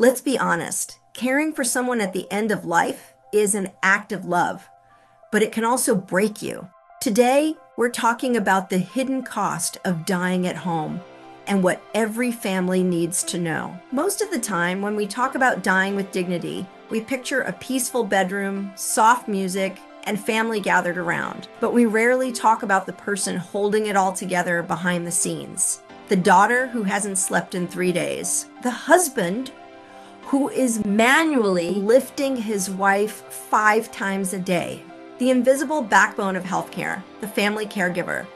Let's be honest, caring for someone at the end of life is an act of love, but it can also break you. Today, we're talking about the hidden cost of dying at home and what every family needs to know. Most of the time, when we talk about dying with dignity, we picture a peaceful bedroom, soft music, and family gathered around. But we rarely talk about the person holding it all together behind the scenes. The daughter who hasn't slept in 3 days. The husband who is manually lifting his wife 5 times a day. The invisible backbone of healthcare, the family caregiver.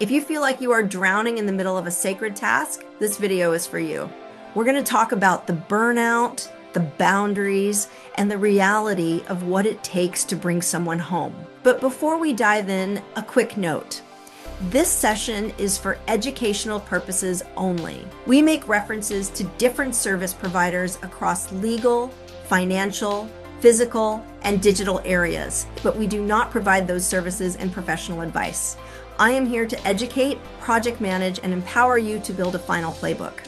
If you feel like you are drowning in the middle of a sacred task, this video is for you. We're going to talk about the burnout, the boundaries, and the reality of what it takes to bring someone home. But before we dive in, a quick note. This session is for educational purposes only. We make references to different service providers across legal, financial, physical, and digital areas, but we do not provide those services and professional advice. I am here to educate, project manage, and empower you to build a final playbook.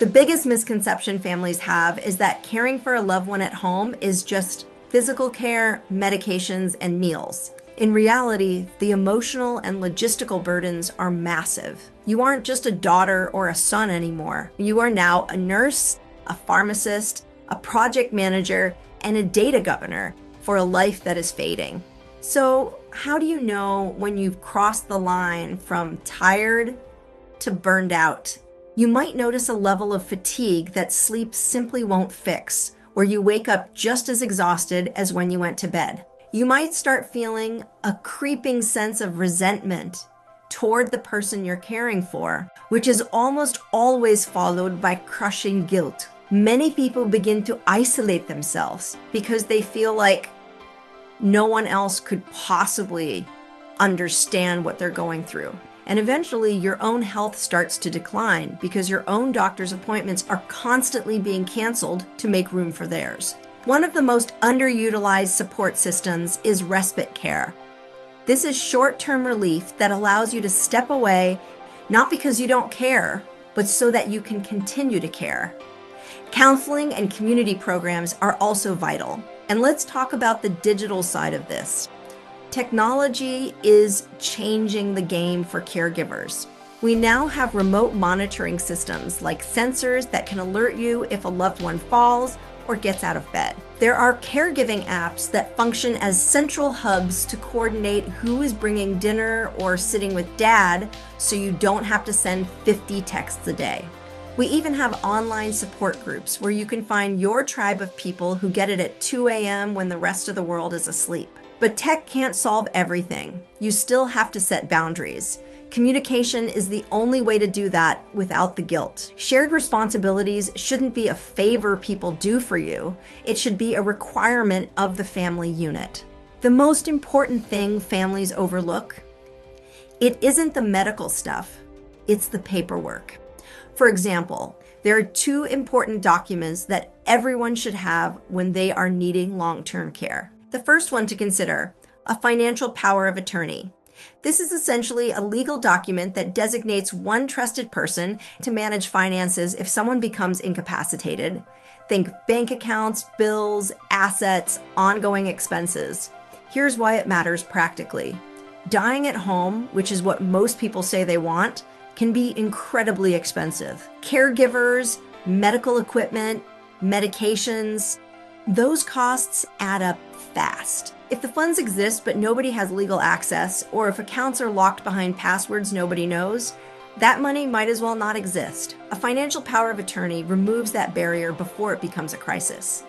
The biggest misconception families have is that caring for a loved one at home is just physical care, medications, and meals. In reality, the emotional and logistical burdens are massive. You aren't just a daughter or a son anymore. You are now a nurse, a pharmacist, a project manager, and a data governor for a life that is fading. So, how do you know when you've crossed the line from tired to burned out? You might notice a level of fatigue that sleep simply won't fix, where you wake up just as exhausted as when you went to bed. You might start feeling a creeping sense of resentment toward the person you're caring for, which is almost always followed by crushing guilt. Many people begin to isolate themselves because they feel like no one else could possibly understand what they're going through. And eventually your own health starts to decline because your own doctor's appointments are constantly being canceled to make room for theirs. One of the most underutilized support systems is respite care. This is short-term relief that allows you to step away, not because you don't care, but so that you can continue to care. Counseling and community programs are also vital. And let's talk about the digital side of this. Technology is changing the game for caregivers. We now have remote monitoring systems like sensors that can alert you if a loved one falls or gets out of bed. There are caregiving apps that function as central hubs to coordinate who is bringing dinner or sitting with dad so you don't have to send 50 texts a day. We even have online support groups where you can find your tribe of people who get it at 2 a.m. when the rest of the world is asleep. But tech can't solve everything. You still have to set boundaries. Communication is the only way to do that without the guilt. Shared responsibilities shouldn't be a favor people do for you. It should be a requirement of the family unit. The most important thing families overlook, it isn't the medical stuff, it's the paperwork. For example, there are 2 important documents that everyone should have when they are needing long-term care. The first one to consider, a financial power of attorney. This is essentially a legal document that designates one trusted person to manage finances if someone becomes incapacitated. Think bank accounts, bills, assets, ongoing expenses. Here's why it matters practically. Dying at home, which is what most people say they want, can be incredibly expensive. Caregivers, medical equipment, medications, those costs add up fast. If the funds exist but nobody has legal access, or if accounts are locked behind passwords nobody knows, that money might as well not exist. A financial power of attorney removes that barrier before it becomes a crisis.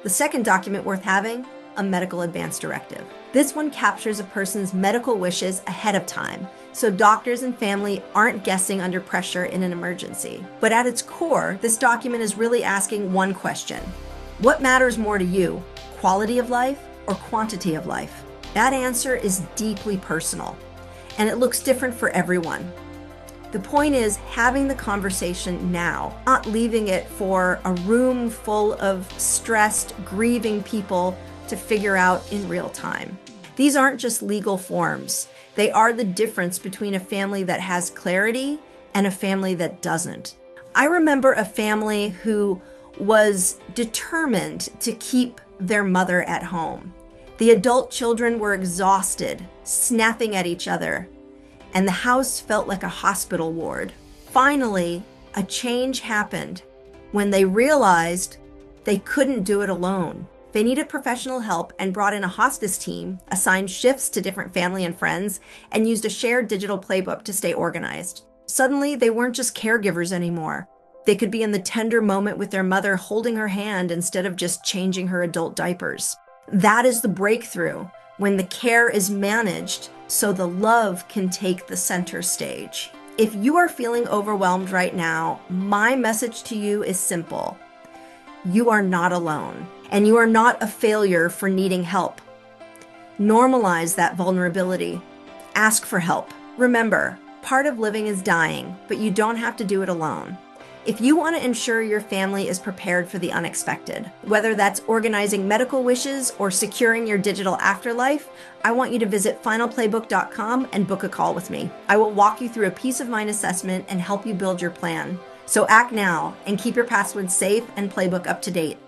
The second document worth having, a medical advance directive. This one captures a person's medical wishes ahead of time, so doctors and family aren't guessing under pressure in an emergency. But at its core, this document is really asking one question. What matters more to you, quality of life or quantity of life? That answer is deeply personal, and it looks different for everyone. The point is having the conversation now, not leaving it for a room full of stressed, grieving people to figure out in real time. These aren't just legal forms. They are the difference between a family that has clarity and a family that doesn't. I remember a family who was determined to keep their mother at home. The adult children were exhausted, snapping at each other, and the house felt like a hospital ward. Finally, a change happened when they realized they couldn't do it alone. They needed professional help and brought in a hospice team, assigned shifts to different family and friends, and used a shared digital playbook to stay organized. Suddenly, they weren't just caregivers anymore. They could be in the tender moment with their mother, holding her hand instead of just changing her adult diapers. That is the breakthrough, when the care is managed so the love can take the center stage. If you are feeling overwhelmed right now, my message to you is simple. You are not alone, and you are not a failure for needing help. Normalize that vulnerability. Ask for help. Remember, part of living is dying, but you don't have to do it alone. If you want to ensure your family is prepared for the unexpected, whether that's organizing medical wishes or securing your digital afterlife, I want you to visit finalplaybook.com and book a call with me. I will walk you through a peace of mind assessment and help you build your plan. So act now and keep your passwords safe and playbook up to date.